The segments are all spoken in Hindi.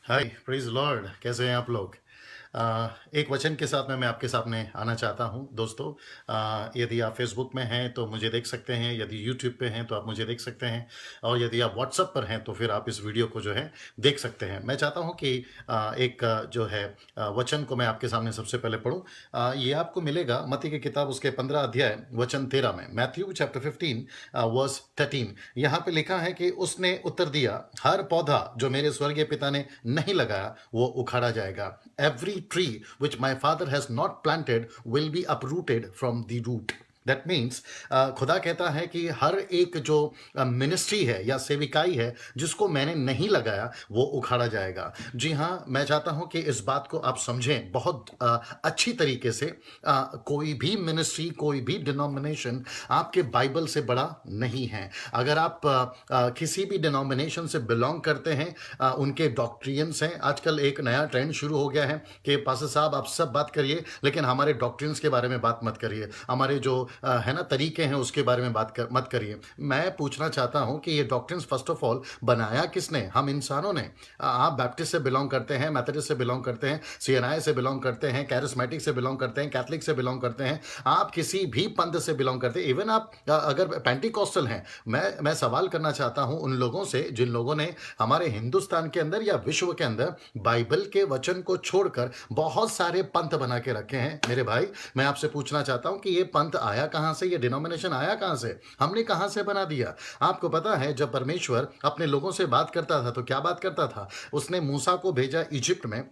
हाय प्रेज लॉर्ड, कैसे हैं आप लोग। एक वचन के साथ में मैं आपके सामने आना चाहता हूं दोस्तों। यदि आप फेसबुक में हैं तो मुझे देख सकते हैं, यदि यूट्यूब पे हैं तो आप मुझे देख सकते हैं, और यदि आप व्हाट्सएप पर हैं तो फिर आप इस वीडियो को जो है देख सकते हैं। मैं चाहता हूं कि जो है वचन को मैं आपके सामने सबसे पहले पढूं। ये आपको मिलेगा मत्ती की किताब उसके 15 अध्याय वचन 13 में, मैथ्यू चैप्टर 15 वर्स 13। यहाँ पे लिखा है कि उसने उत्तर दिया, हर पौधा जो मेरे स्वर्गीय पिता ने नहीं लगाया वो उखाड़ा जाएगा। Every tree which my father has not planted will be uprooted from the root. That means खुदा कहता है कि हर एक जो मिनिस्ट्री है या सेविकाई है जिसको मैंने नहीं लगाया वो उखाड़ा जाएगा। जी हाँ, मैं चाहता हूं कि इस बात को आप समझें बहुत अच्छी तरीके से। कोई भी मिनिस्ट्री, कोई भी डिनोमिनेशन आपके बाइबल से बड़ा नहीं है। अगर आप किसी भी डिनोमिनेशन से बिलोंग करते हैं, उनके डॉक्ट्रियंस हैं। आजकल एक नया ट्रेंड शुरू हो गया है कि पास्टर साहब आप सब बात करिए लेकिन हमारे डॉक्ट्रियंस के बारे में बात मत करिए, हमारे जो है ना तरीके हैं उसके बारे में मत करिए। मैं पूछना चाहता हूं कि ये डॉक्ट्रियंस फर्स्ट ऑफ ऑल बनाया किसने? हम इंसानों ने। आप बैप्टिस्ट से बिलोंग करते हैं, मेथोडिस्ट से बिलोंग करते हैं, सीएनआई से बिलोंग करते हैं, कैरिस्मेटिक से बिलोंग करते हैं, कैथलिक से बिलोंग करते हैं, आप किसी भी पंथ से बिलोंग करते हैं, इवन आप अगर पेंटिकॉस्टल हैं। मैं सवाल करना चाहता हूं उन लोगों से जिन लोगों ने हमारे हिंदुस्तान के अंदर या विश्व के अंदर बाइबल के वचन को छोड़कर बहुत सारे पंथ बना के रखे हैं। मेरे भाई, मैं आपसे पूछना चाहता हूं कि ये पंथ आया कहां से, ये डिनोमिनेशन आया कहां से, हमने कहां से बना दिया? आपको पता है जब परमेश्वर अपने लोगों से बात करता था तो क्या बात करता था? उसने मूसा को भेजा इजिप्ट में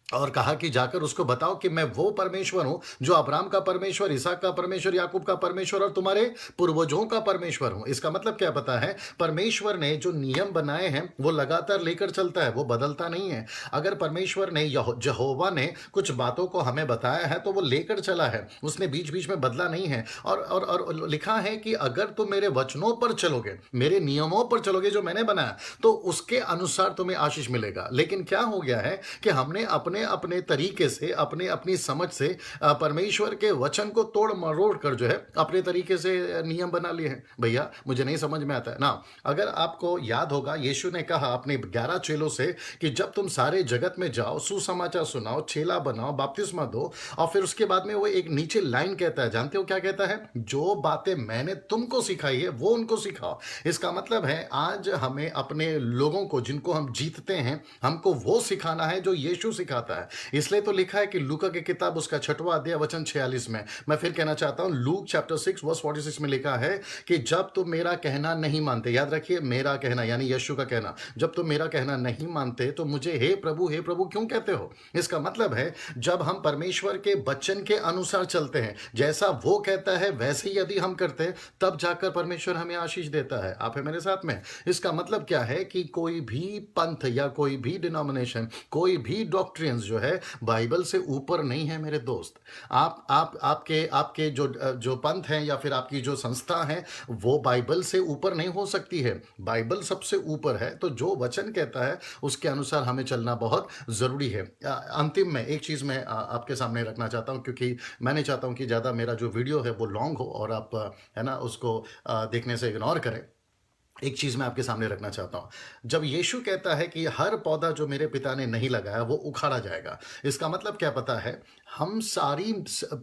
और कहा कि जाकर उसको बताओ कि मैं वो परमेश्वर हूं जो अब्राहम का परमेश्वर, इसहाक का परमेश्वर, याकूब का परमेश्वर और तुम्हारे पूर्वजों का परमेश्वर हूं। इसका मतलब क्या पता है? परमेश्वर ने जो नियम बनाए हैं वो लगातार लेकर चलता है, वो बदलता नहीं है। अगर परमेश्वर ने यहोवा ने कुछ बातों को हमें बताया है तो वो लेकर चला है, उसने बीच बीच में बदला नहीं है। और लिखा है कि अगर तुम मेरे वचनों पर चलोगे, मेरे नियमों पर चलोगे जो मैंने बनाया, तो उसके अनुसार तुम्हें आशीष मिलेगा। लेकिन क्या हो गया है कि हमने अपने अपने तरीके से, अपने अपनी समझ से परमेश्वर के वचन को तोड़ मरोड़ कर जो है अपने तरीके से नियम बना लिए हैं। भैया मुझे नहीं समझ में आता है ना। अगर आपको याद होगा, यीशु ने कहा अपने 11 चेलों से कि जब तुम सारे जगत में जाओ, सुसमाचार सुनाओ, चेला बनाओ, बपतिस्मा दो, और फिर उसके बाद में वो एक नीचे लाइन कहता है, जानते हो क्या कहता है? जो बातें मैंने तुमको सिखाई है वो उनको सिखाओ। इसका मतलब है आज हमें अपने लोगों को, जिनको हम जीतते हैं, हमको वो सिखाना है जो यीशु सिखाता है। इसलिए तो लिखा है कि लूका की किताब उसका 6वां अध्याय वचन 46 में, मैं फिर कहना चाहता हूं, लूक चैप्टर 6 वर्स 46 में लिखा है कि जब तुम मेरा कहना नहीं मानते, याद रखिए मेरा कहना यानी यीशु का कहना, जब तुम मेरा कहना नहीं मानते तो मुझे हे प्रभु क्यों कहते हो? इसका मतलब है जब हम परमेश्वर के वचन के अनुसार चलते हैं, जैसा वो कहता है वैसे ही यदि हम करते हैं, तब जाकर परमेश्वर हमें आशीष देता है। आप है मेरे साथ में? इसका मतलब क्या है कि कोई भी पंथ या कोई भी डिनोमिनेशन, कोई भी डॉक्ट्रियंस जो है बाइबल से ऊपर नहीं है मेरे दोस्त। आपके आपके जो पंथ हैं या फिर आपकी जो संस्था है वो बाइबल से ऊपर नहीं हो सकती है। बाइबल सबसे ऊपर है, तो जो वचन कहता है उसके अनुसार हमें चलना बहुत जरूरी है। अंतिम में एक चीज मैं आपके सामने रखना चाहता हूं, क्योंकि मैं नहीं चाहता हूं कि ज्यादा मेरा जो वीडियो है वो लॉन्ग हो और आप है ना उसको देखने से इग्नोर करें। एक चीज मैं आपके सामने रखना चाहता हूं, जब यीशु कहता है कि हर पौधा जो मेरे पिता ने नहीं लगाया वो उखाड़ा जाएगा, इसका मतलब क्या पता है? हम सारी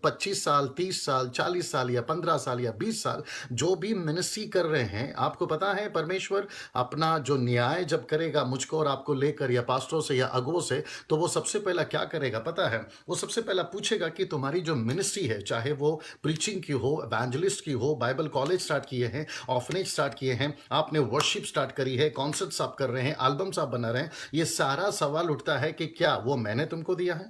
25 साल, 30 साल, 40 साल या 15 साल या 20 साल जो भी मिनिस्ट्री कर रहे हैं, आपको पता है परमेश्वर अपना जो न्याय जब करेगा मुझको और आपको लेकर, या पास्टरों से या अगुओं से, तो वो सबसे पहला क्या करेगा पता है? वो सबसे पहला पूछेगा कि तुम्हारी जो मिनिस्ट्री है, चाहे वो प्रीचिंग की हो, एवेंजलिस्ट की हो, बाइबल कॉलेज स्टार्ट किए हैं, ऑर्फनेज स्टार्ट किए हैं, आपने वर्शिप स्टार्ट करी है, कॉन्सर्ट्स आप कर रहे हैं, एल्बम्स आप बना रहे हैं, ये सारा सवाल उठता है कि क्या वो मैंने तुमको दिया है?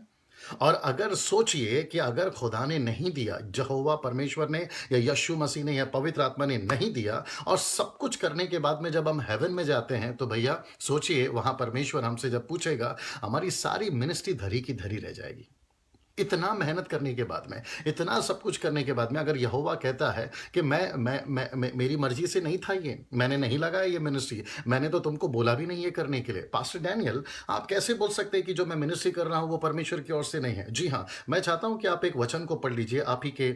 और अगर सोचिए कि अगर खुदा ने नहीं दिया, यहोवा परमेश्वर ने या यीशु मसीह ने या पवित्र आत्मा ने नहीं दिया, और सब कुछ करने के बाद में जब हम हेवन में जाते हैं, तो भैया सोचिए वहां परमेश्वर हमसे जब पूछेगा, हमारी सारी मिनिस्ट्री धरी की धरी रह जाएगी। इतना मेहनत करने के बाद में, इतना सब कुछ करने के बाद में अगर यहोवा कहता है कि मैं मेरी मर्ज़ी से नहीं था ये, मैंने नहीं लगाया ये मिनिस्ट्री, मैंने तो तुमको बोला भी नहीं ये करने के लिए। पास्टर डैनियल, आप कैसे बोल सकते हैं कि जो मैं मिनिस्ट्री कर रहा हूँ वो परमेश्वर की ओर से नहीं है? जी हाँ, मैं चाहता हूँ कि आप एक वचन को पढ़ लीजिए, आप ही के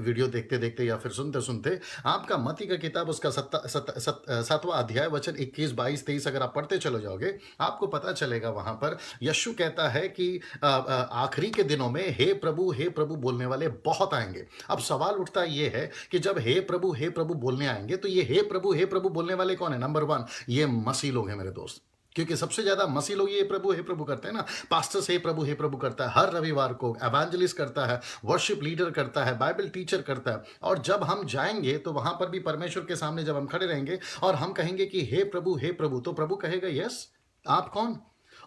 वीडियो देखते-देखते या फिर सुनते-सुनते, आपका मत्ती का किताब उसका 7वां अध्याय वचन 21, 22, 23 अगर आप पढ़ते चले जाओगे, आपको पता चलेगा वहाँ पर यीशु कहता है कि आखिरी के दिनों में हे प्रभु बोलने वाले बहुत आएंगे। अब सवाल उठता ये है कि जब हे प्रभु बोलने आएंगे तो ये हे प्रभु बोलने वाले कौन है? नंबर वन, ये मसीह लोग हैं मेरे दोस्त, क्योंकि सबसे ज्यादा मसीह लोग ये हे प्रभु करते हैं ना। पास्टर्स हे प्रभु करता है हर रविवार को, एवेंजलिस्ट करता है, वर्शिप लीडर करता है, बाइबल टीचर करता है। और जब हम जाएंगे तो वहां पर भी परमेश्वर के सामने जब हम खड़े रहेंगे और हम कहेंगे कि हे प्रभु, तो प्रभु कहेगा यस, आप कौन?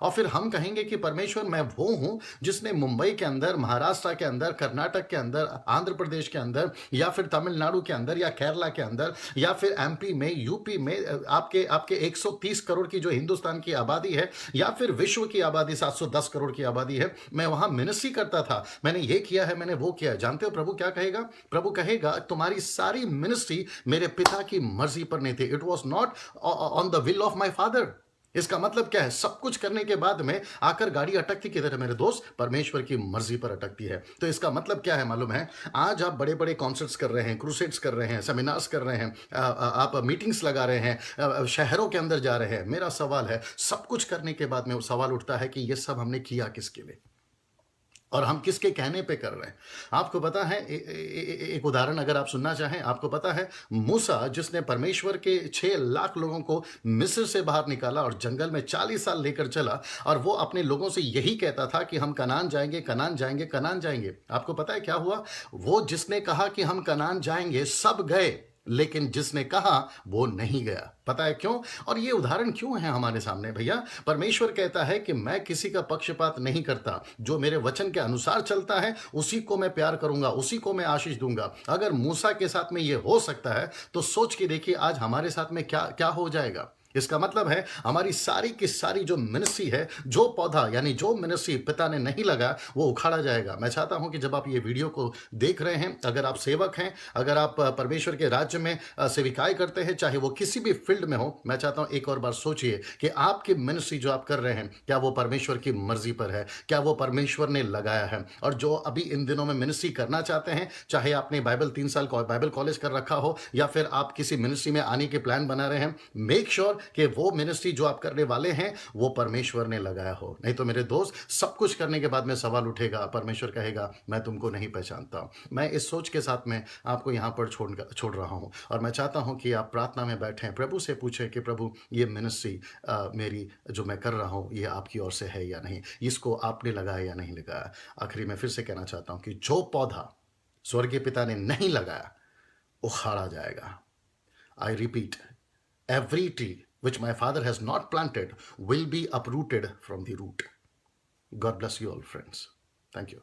और फिर हम कहेंगे कि परमेश्वर मैं वो हूं जिसने मुंबई के अंदर, महाराष्ट्र के अंदर, कर्नाटक के अंदर, आंध्र प्रदेश के अंदर, या फिर तमिलनाडु के अंदर, या केरला के अंदर, या फिर एमपी में, यूपी में, आपके आपके 130 करोड़ की जो हिंदुस्तान की आबादी है, या फिर विश्व की आबादी 710 करोड़ की आबादी है, मैं वहां मिनिस्ट्री करता था, मैंने ये किया है, मैंने वो किया है। जानते हो प्रभु क्या कहेगा? प्रभु कहेगा तुम्हारी सारी मिनिस्ट्री मेरे पिता की मर्जी पर नहीं थी। It was not on the will of my father. इसका मतलब क्या है? सब कुछ करने के बाद में आकर गाड़ी अटकती किधर है मेरे दोस्त? परमेश्वर की मर्जी पर अटकती है। तो इसका मतलब क्या है मालूम है? आज आप बड़े बड़े कॉन्सर्ट्स कर रहे हैं, क्रूसेड्स कर रहे हैं, सेमिनार्स कर रहे हैं, आप मीटिंग्स लगा रहे हैं, शहरों के अंदर जा रहे हैं। मेरा सवाल है, सब कुछ करने के बाद में वो सवाल उठता है कि ये सब हमने किया किसके लिए और हम किसके कहने पे कर रहे हैं? आपको पता है, एक उदाहरण अगर आप सुनना चाहें, आपको पता है मूसा जिसने परमेश्वर के 6 लाख लोगों को मिस्र से बाहर निकाला और जंगल में 40 साल लेकर चला, और वो अपने लोगों से यही कहता था कि हम कनान जाएंगे, कनान जाएंगे, कनान जाएंगे। आपको पता है क्या हुआ? वो जिसने कहा कि हम कनान जाएंगे सब गए, लेकिन जिसने कहा वो नहीं गया। पता है क्यों? और ये उदाहरण क्यों है हमारे सामने भैया? परमेश्वर कहता है कि मैं किसी का पक्षपात नहीं करता, जो मेरे वचन के अनुसार चलता है उसी को मैं प्यार करूंगा, उसी को मैं आशीष दूंगा। अगर मूसा के साथ में ये हो सकता है तो सोच के देखिए आज हमारे साथ में क्या क्या हो जाएगा। इसका मतलब है हमारी सारी की सारी जो मिनिस्ट्री है, जो पौधा यानी जो मिनिस्ट्री पिता ने नहीं लगा, वो उखाड़ा जाएगा। मैं चाहता हूं कि जब आप ये वीडियो को देख रहे हैं, अगर आप सेवक हैं, अगर आप परमेश्वर के राज्य में सेविकाई करते हैं, चाहे वो किसी भी फील्ड में हो, मैं चाहता हूं एक और बार सोचिए कि आपकी मिनिस्ट्री जो आप कर रहे हैं, क्या वो परमेश्वर की मर्जी पर है? क्या वो परमेश्वर ने लगाया है? और जो अभी इन दिनों में मिनिस्ट्री करना चाहते हैं, चाहे आपने बाइबल 3 साल बाइबल कॉलेज कर रखा हो या फिर आप किसी मिनिस्ट्री में आने के प्लान बना रहे हैं, मेक श्योर कि वो मिनिस्ट्री जो आप करने वाले हैं वो परमेश्वर ने लगाया हो। नहीं तो मेरे दोस्त, सब कुछ करने के बाद में सवाल उठेगा, परमेश्वर कहेगा मैं तुमको नहीं पहचानता। मैं इस सोच के साथ में आपको यहाँ पर छोड़ रहा हूँ, और मैं चाहता हूँ कि आप प्रार्थना में बैठें, प्रभु से पूछें कि प्रभु ये मिनिस्ट्री मेरी जो मैं कर रहा हूँ ये आपकी ओर से है या नहीं, इसको आपने लगाया या नहीं लगाया। आखिरी में फिर से कहना चाहता हूँ कि जो पौधा स्वर्गीय पिता ने नहीं लगाया उखाड़ा जाएगा। I repeat, every tree which my father has not planted will be uprooted from the root. God bless you all, friends. Thank you.